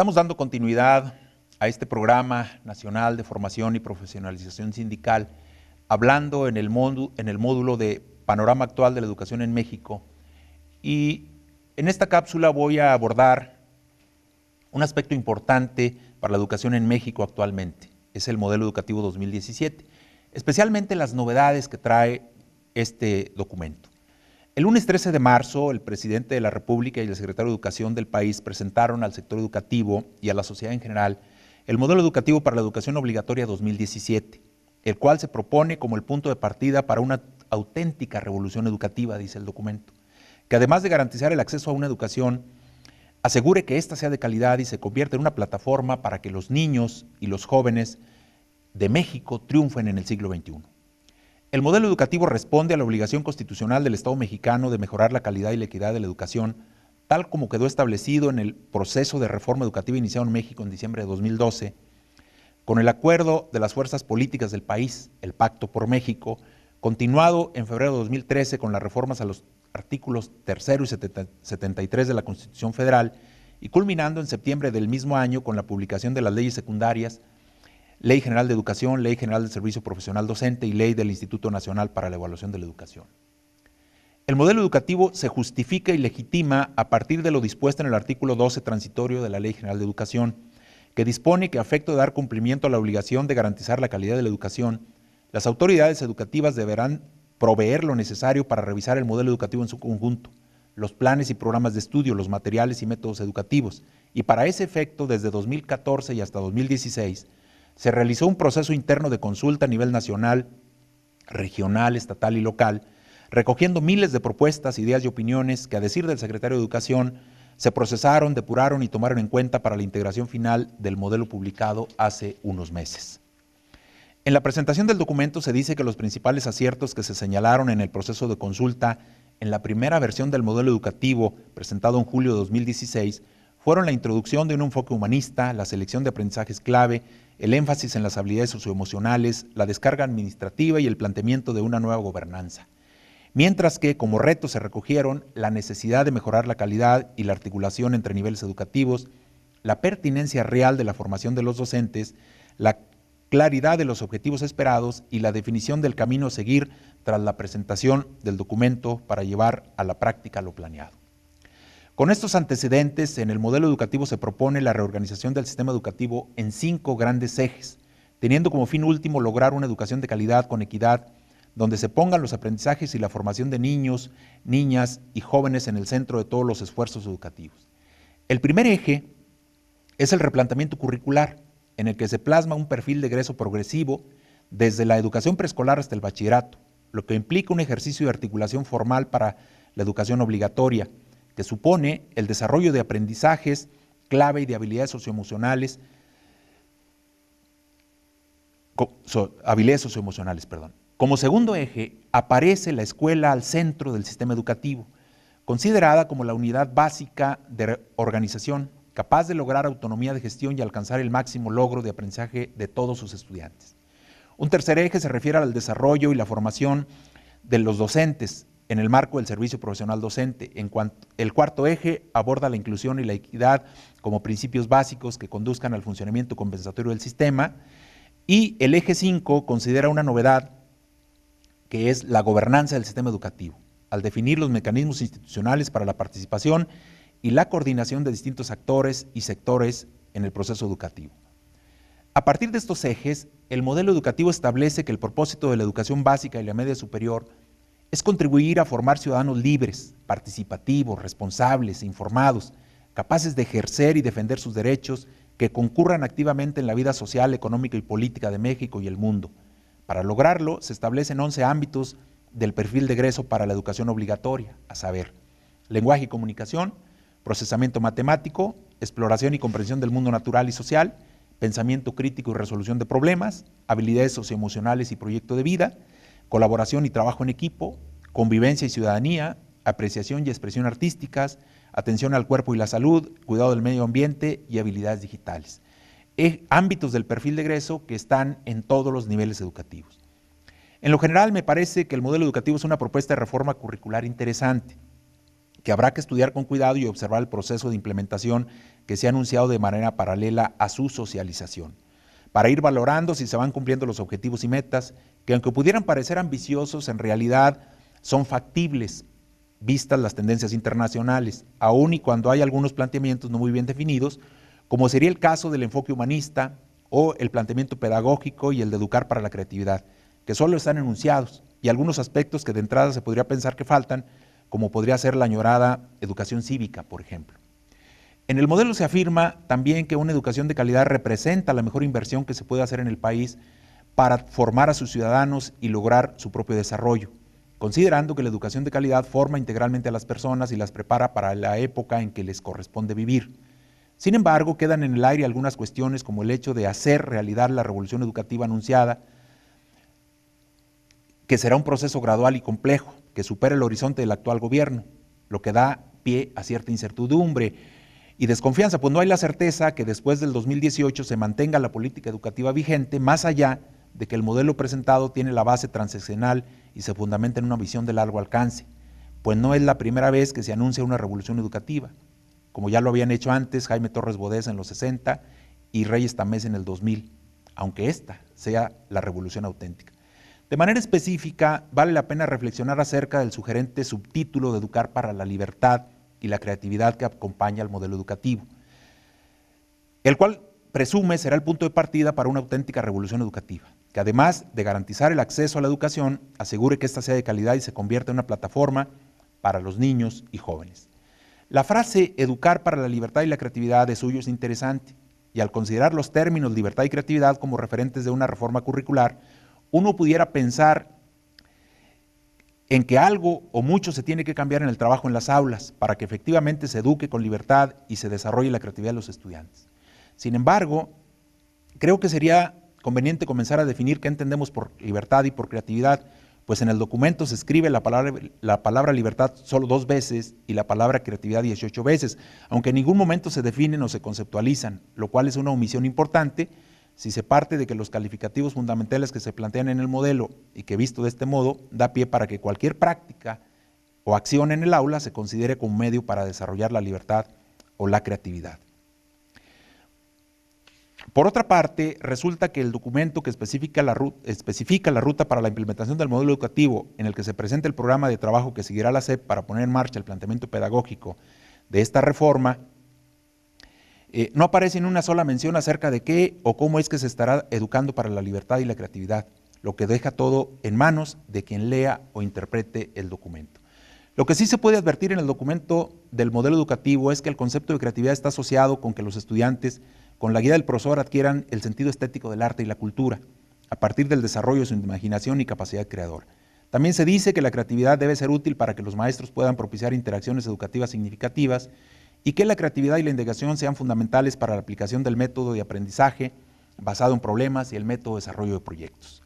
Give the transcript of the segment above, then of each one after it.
Estamos dando continuidad a este programa nacional de formación y profesionalización sindical, hablando en el módulo de Panorama Actual de la Educación en México. Y en esta cápsula voy a abordar un aspecto importante para la educación en México actualmente. Es el modelo educativo 2017, especialmente las novedades que trae este documento. El lunes 13 de marzo, el presidente de la República y el secretario de Educación del país presentaron al sector educativo y a la sociedad en general el modelo educativo para la educación obligatoria 2017, el cual se propone como el punto de partida para una auténtica revolución educativa, dice el documento, que además de garantizar el acceso a una educación, asegure que ésta sea de calidad y se convierta en una plataforma para que los niños y los jóvenes de México triunfen en el siglo XXI. El modelo educativo responde a la obligación constitucional del Estado mexicano de mejorar la calidad y la equidad de la educación, tal como quedó establecido en el proceso de reforma educativa iniciado en México en diciembre de 2012, con el acuerdo de las fuerzas políticas del país, el Pacto por México, continuado en febrero de 2013 con las reformas a los artículos 3 y 73 de la Constitución Federal y culminando en septiembre del mismo año con la publicación de las leyes secundarias, Ley General de Educación, Ley General del Servicio Profesional Docente y Ley del Instituto Nacional para la Evaluación de la Educación. El modelo educativo se justifica y legitima a partir de lo dispuesto en el artículo 12 transitorio de la Ley General de Educación, que dispone que a efecto de dar cumplimiento a la obligación de garantizar la calidad de la educación, las autoridades educativas deberán proveer lo necesario para revisar el modelo educativo en su conjunto, los planes y programas de estudio, los materiales y métodos educativos, y para ese efecto, desde 2014 y hasta 2016, se realizó un proceso interno de consulta a nivel nacional, regional, estatal y local, recogiendo miles de propuestas, ideas y opiniones que, a decir del secretario de Educación, se procesaron, depuraron y tomaron en cuenta para la integración final del modelo publicado hace unos meses. En la presentación del documento se dice que los principales aciertos que se señalaron en el proceso de consulta en la primera versión del modelo educativo presentado en julio de 2016 fueron la introducción de un enfoque humanista, la selección de aprendizajes clave, el énfasis en las habilidades socioemocionales, la descarga administrativa y el planteamiento de una nueva gobernanza. Mientras que como retos se recogieron la necesidad de mejorar la calidad y la articulación entre niveles educativos, la pertinencia real de la formación de los docentes, la claridad de los objetivos esperados y la definición del camino a seguir tras la presentación del documento para llevar a la práctica lo planeado. Con estos antecedentes, en el modelo educativo se propone la reorganización del sistema educativo en 5 grandes ejes, teniendo como fin último lograr una educación de calidad con equidad, donde se pongan los aprendizajes y la formación de niños, niñas y jóvenes en el centro de todos los esfuerzos educativos. El primer eje es el replanteamiento curricular, en el que se plasma un perfil de egreso progresivo desde la educación preescolar hasta el bachillerato, lo que implica un ejercicio de articulación formal para la educación obligatoria, que supone el desarrollo de aprendizajes clave y de habilidades socioemocionales, Como segundo eje, aparece la escuela al centro del sistema educativo, considerada como la unidad básica de organización, capaz de lograr autonomía de gestión y alcanzar el máximo logro de aprendizaje de todos sus estudiantes. Un tercer eje se refiere al desarrollo y la formación de los docentes en el marco del servicio profesional docente. El cuarto eje aborda la inclusión y la equidad como principios básicos que conduzcan al funcionamiento compensatorio del sistema. Y el eje 5 considera una novedad que es la gobernanza del sistema educativo, al definir los mecanismos institucionales para la participación y la coordinación de distintos actores y sectores en el proceso educativo. A partir de estos ejes, el modelo educativo establece que el propósito de la educación básica y la media superior es contribuir a formar ciudadanos libres, participativos, responsables, informados, capaces de ejercer y defender sus derechos, que concurran activamente en la vida social, económica y política de México y el mundo. Para lograrlo, se establecen 11 ámbitos del perfil de egreso para la educación obligatoria, a saber, lenguaje y comunicación, procesamiento matemático, exploración y comprensión del mundo natural y social, pensamiento crítico y resolución de problemas, habilidades socioemocionales y proyecto de vida, colaboración y trabajo en equipo, convivencia y ciudadanía, apreciación y expresión artísticas, atención al cuerpo y la salud, cuidado del medio ambiente y habilidades digitales. Ámbitos del perfil de egreso que están en todos los niveles educativos. En lo general, me parece que el modelo educativo es una propuesta de reforma curricular interesante, que habrá que estudiar con cuidado y observar el proceso de implementación que se ha anunciado de manera paralela a su socialización, para ir valorando si se van cumpliendo los objetivos y metas, que aunque pudieran parecer ambiciosos, en realidad son factibles, vistas las tendencias internacionales, aun y cuando hay algunos planteamientos no muy bien definidos, como sería el caso del enfoque humanista o el planteamiento pedagógico y el de educar para la creatividad, que solo están enunciados, y algunos aspectos que de entrada se podría pensar que faltan, como podría ser la añorada educación cívica, por ejemplo. En el modelo se afirma también que una educación de calidad representa la mejor inversión que se puede hacer en el país para formar a sus ciudadanos y lograr su propio desarrollo, considerando que la educación de calidad forma integralmente a las personas y las prepara para la época en que les corresponde vivir. Sin embargo, quedan en el aire algunas cuestiones como el hecho de hacer realidad la revolución educativa anunciada, que será un proceso gradual y complejo, que supera el horizonte del actual gobierno, lo que da pie a cierta incertidumbre y desconfianza, pues no hay la certeza que después del 2018 se mantenga la política educativa vigente, más allá de que el modelo presentado tiene la base transaccional y se fundamenta en una visión de largo alcance, pues no es la primera vez que se anuncia una revolución educativa, como ya lo habían hecho antes Jaime Torres Bodet en los 60 y Reyes Tamés en el 2000, aunque esta sea la revolución auténtica. De manera específica, vale la pena reflexionar acerca del sugerente subtítulo de Educar para la Libertad y la Creatividad que acompaña al modelo educativo, el cual presume será el punto de partida para una auténtica revolución educativa, que además de garantizar el acceso a la educación, asegure que ésta sea de calidad y se convierta en una plataforma para los niños y jóvenes. La frase educar para la libertad y la creatividad de suyo es interesante, y al considerar los términos libertad y creatividad como referentes de una reforma curricular, uno pudiera pensar en que algo o mucho se tiene que cambiar en el trabajo en las aulas para que efectivamente se eduque con libertad y se desarrolle la creatividad de los estudiantes. Sin embargo, creo que sería conveniente comenzar a definir qué entendemos por libertad y por creatividad, pues en el documento se escribe la palabra libertad solo 2 veces y la palabra creatividad 18 veces, aunque en ningún momento se definen o se conceptualizan, lo cual es una omisión importante si se parte de que los calificativos fundamentales que se plantean en el modelo y que visto de este modo da pie para que cualquier práctica o acción en el aula se considere como medio para desarrollar la libertad o la creatividad. Por otra parte, resulta que el documento que especifica la ruta para la implementación del modelo educativo en el que se presenta el programa de trabajo que seguirá la SEP para poner en marcha el planteamiento pedagógico de esta reforma, no aparece en una sola mención acerca de qué o cómo es que se estará educando para la libertad y la creatividad, lo que deja todo en manos de quien lea o interprete el documento. Lo que sí se puede advertir en el documento del modelo educativo es que el concepto de creatividad está asociado con que los estudiantes, con la guía del profesor, adquieran el sentido estético del arte y la cultura, a partir del desarrollo de su imaginación y capacidad creadora. También se dice que la creatividad debe ser útil para que los maestros puedan propiciar interacciones educativas significativas y que la creatividad y la indagación sean fundamentales para la aplicación del método de aprendizaje basado en problemas y el método de desarrollo de proyectos.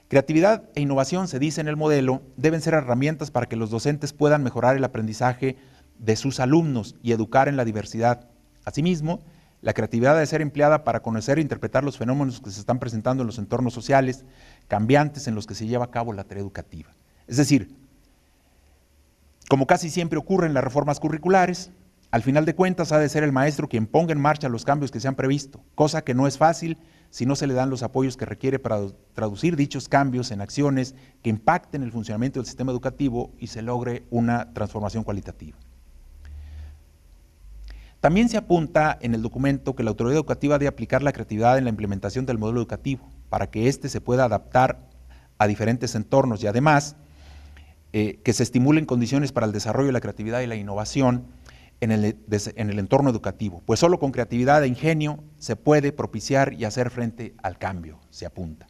Creatividad e innovación, se dice en el modelo, deben ser herramientas para que los docentes puedan mejorar el aprendizaje de sus alumnos y educar en la diversidad. Asimismo, la creatividad debe ser empleada para conocer e interpretar los fenómenos que se están presentando en los entornos sociales cambiantes en los que se lleva a cabo la tarea educativa. Es decir, como casi siempre ocurre en las reformas curriculares, al final de cuentas ha de ser el maestro quien ponga en marcha los cambios que se han previsto, cosa que no es fácil si no se le dan los apoyos que requiere para traducir dichos cambios en acciones que impacten el funcionamiento del sistema educativo y se logre una transformación cualitativa. También se apunta en el documento que la autoridad educativa debe aplicar la creatividad en la implementación del modelo educativo para que éste se pueda adaptar a diferentes entornos y además que se estimulen condiciones para el desarrollo de la creatividad y la innovación en el entorno educativo, pues solo con creatividad e ingenio se puede propiciar y hacer frente al cambio, se apunta.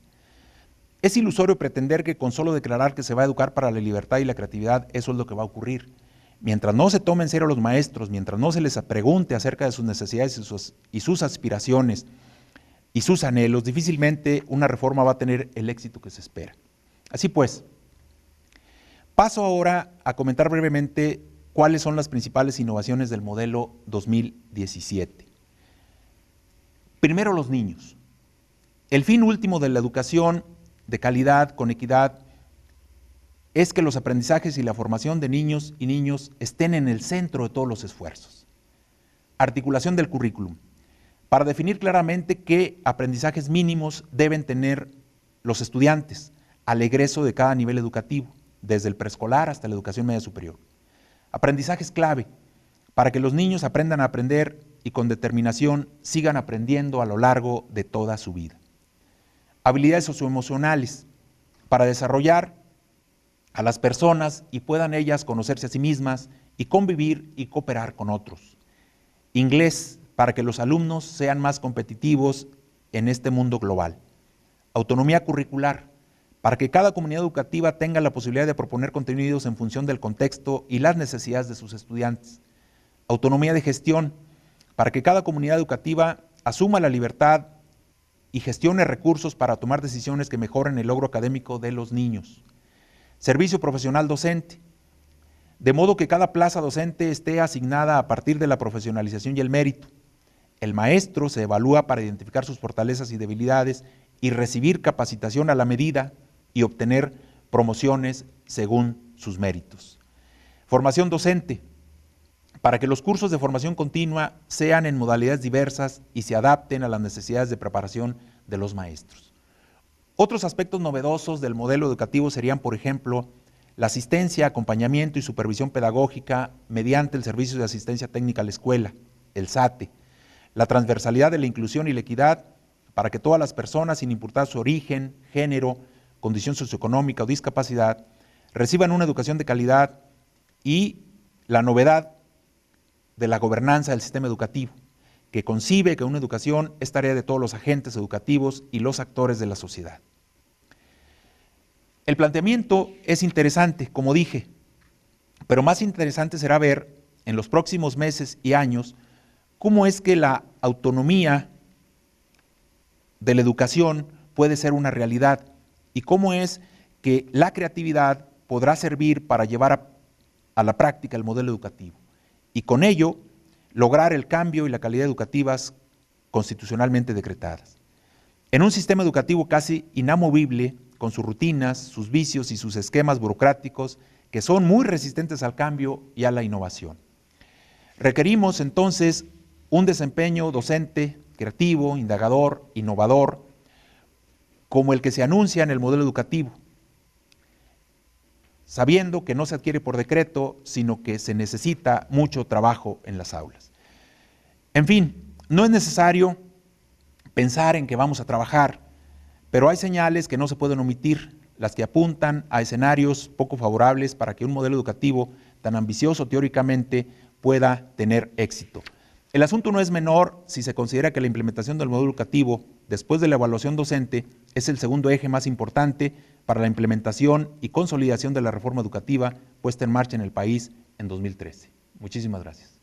Es ilusorio pretender que con solo declarar que se va a educar para la libertad y la creatividad, eso es lo que va a ocurrir. Mientras no se tomen en serio los maestros, mientras no se les pregunte acerca de sus necesidades y sus aspiraciones y sus anhelos, difícilmente una reforma va a tener el éxito que se espera. Así pues, paso ahora a comentar brevemente cuáles son las principales innovaciones del modelo 2017. Primero, los niños. El fin último de la educación de calidad, con equidad es que los aprendizajes y la formación de niños y niñas estén en el centro de todos los esfuerzos. Articulación del currículum. Para definir claramente qué aprendizajes mínimos deben tener los estudiantes al egreso de cada nivel educativo, desde el preescolar hasta la educación media superior. Aprendizajes clave para que los niños aprendan a aprender y con determinación sigan aprendiendo a lo largo de toda su vida. Habilidades socioemocionales para desarrollar a las personas y puedan ellas conocerse a sí mismas y convivir y cooperar con otros. Inglés para que los alumnos sean más competitivos en este mundo global. Autonomía curricular para que cada comunidad educativa tenga la posibilidad de proponer contenidos en función del contexto y las necesidades de sus estudiantes. Autonomía de gestión para que cada comunidad educativa asuma la libertad y gestione recursos para tomar decisiones que mejoren el logro académico de los niños. Servicio profesional docente, de modo que cada plaza docente esté asignada a partir de la profesionalización y el mérito. El maestro se evalúa para identificar sus fortalezas y debilidades y recibir capacitación a la medida y obtener promociones según sus méritos. Formación docente, para que los cursos de formación continua sean en modalidades diversas y se adapten a las necesidades de preparación de los maestros. Otros aspectos novedosos del modelo educativo serían, por ejemplo, la asistencia, acompañamiento y supervisión pedagógica mediante el Servicio de Asistencia Técnica a la Escuela, el SATE, la transversalidad de la inclusión y la equidad para que todas las personas, sin importar su origen, género, condición socioeconómica o discapacidad, reciban una educación de calidad y la novedad de la gobernanza del sistema educativo, que concibe que una educación es tarea de todos los agentes educativos y los actores de la sociedad. El planteamiento es interesante, como dije, pero más interesante será ver en los próximos meses y años cómo es que la autonomía de la educación puede ser una realidad y cómo es que la creatividad podrá servir para llevar a la práctica el modelo educativo y con ello lograr el cambio y la calidad educativas constitucionalmente decretadas. En un sistema educativo casi inamovible, con sus rutinas, sus vicios y sus esquemas burocráticos que son muy resistentes al cambio y a la innovación. Requerimos entonces un desempeño docente, creativo, indagador, innovador, como el que se anuncia en el modelo educativo, sabiendo que no se adquiere por decreto, sino que se necesita mucho trabajo en las aulas. En fin, no es necesario pensar en que vamos a trabajar, pero hay señales que no se pueden omitir, las que apuntan a escenarios poco favorables para que un modelo educativo tan ambicioso teóricamente pueda tener éxito. El asunto no es menor si se considera que la implementación del modelo educativo, después de la evaluación docente, es el segundo eje más importante para la implementación y consolidación de la reforma educativa puesta en marcha en el país en 2013. Muchísimas gracias.